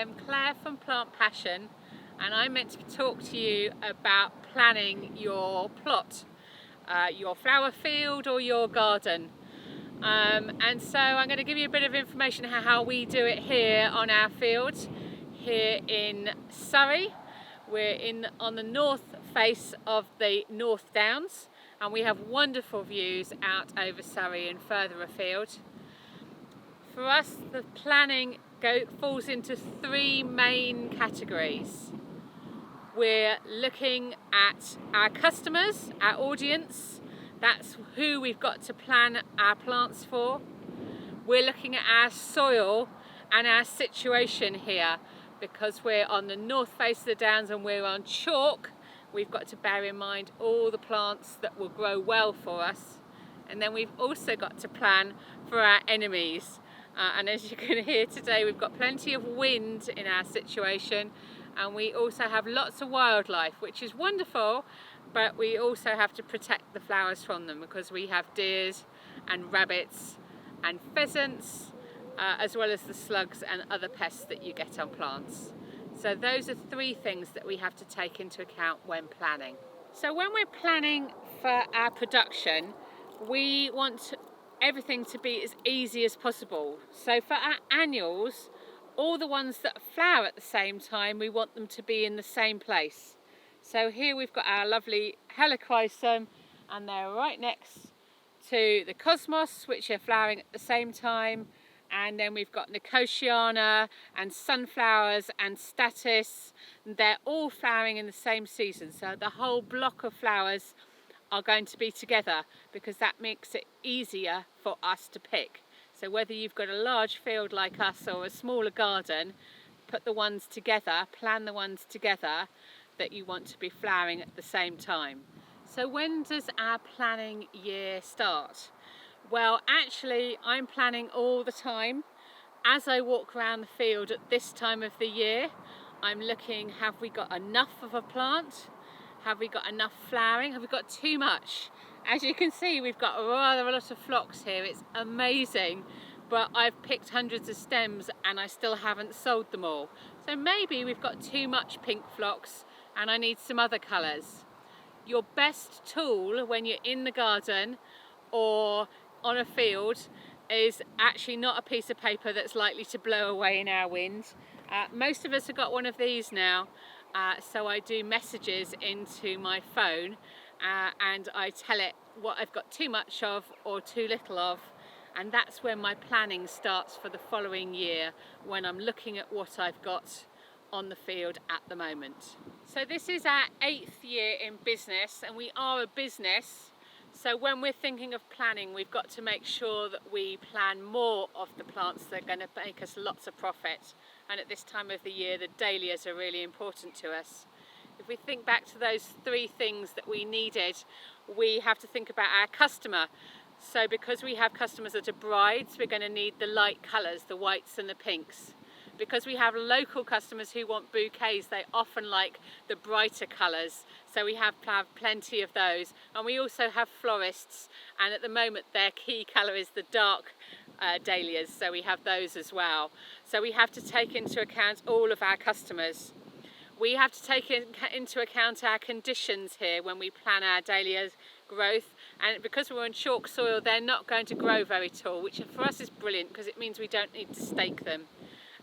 am Claire from Plant Passion, and I'm meant to talk to you about planning your plot, your flower field or your garden. And so I'm going to give you a bit of information how we do it here on our field here in Surrey. We're on the north face of the North Downs, and we have wonderful views out over Surrey and further afield. For us, the planning falls into three main categories. We're looking at our customers, our audience. That's who we've got to plan our plants for. We're looking at our soil and our situation here, because we're on the north face of the Downs and we're on chalk. We've got to bear in mind all the plants that will grow well for us. And then we've also got to plan for our enemies. And as you can hear today, we've got plenty of wind in our situation, and we also have lots of wildlife, which is wonderful, but we also have to protect the flowers from them, because we have deers and rabbits and pheasants, as well as the slugs and other pests that you get on plants. So those are three things that we have to take into account when planning. So when we're planning for our production, we want everything to be as easy as possible. So for our annuals, all the ones that flower at the same time, we want them to be in the same place. So here we've got our lovely helichrysum, and they're right next to the cosmos, which are flowering at the same time. And then we've got nicotiana and sunflowers and statice. They're all flowering in the same season. So the whole block of flowers are going to be together, because that makes it easier for us to pick. So whether you've got a large field like us or a smaller garden, put the ones together, plan the ones together that you want to be flowering at the same time. So when does our planning year start? Well, actually I'm planning all the time. As I walk around the field at this time of the year, I'm looking, have we got enough of a plant? Have we got enough flowering? Have we got too much? As you can see, we've got rather a lot of phlox here. It's amazing, but I've picked hundreds of stems and I still haven't sold them all. So maybe we've got too much pink phlox and I need some other colours. Your best tool when you're in the garden or on a field is actually not a piece of paper that's likely to blow away in our wind. Most of us have got one of these now. So I do messages into my phone and I tell it what I've got too much of or too little of, and that's when my planning starts for the following year, when I'm looking at what I've got on the field at the moment. So this is our 8th year in business, and we are a business, so when we're thinking of planning, we've got to make sure that we plan more of the plants that are going to make us lots of profit. And at this time of the year, the dahlias are really important to us. If we think back to those three things that we needed, we have to think about our customer. So because we have customers that are brides, we're going to need the light colours, the whites and the pinks. Because we have local customers who want bouquets, they often like the brighter colours, so we have plenty of those. And we also have florists, and at the moment their key colour is the dark dahlias, so we have those as well. So we have to take into account all of our customers. We have to take into account our conditions here when we plan our dahlias growth, and because we're on chalk soil, they're not going to grow very tall, which for us is brilliant because it means we don't need to stake them.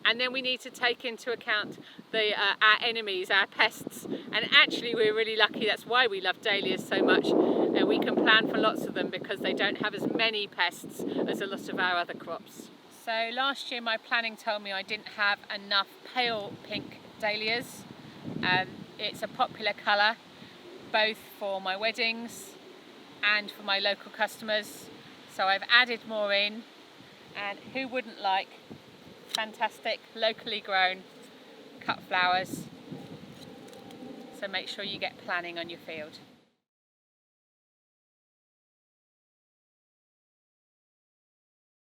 And then we need to take into account our enemies, our pests, and actually we're really lucky. That's why we love dahlias so much, and we can plan for lots of them because they don't have as many pests as a lot of our other crops. So last year my planning told me I didn't have enough pale pink dahlias. It's a popular colour both for my weddings and for my local customers, so I've added more in, and who wouldn't like fantastic locally grown cut flowers? So make sure you get planning on your field.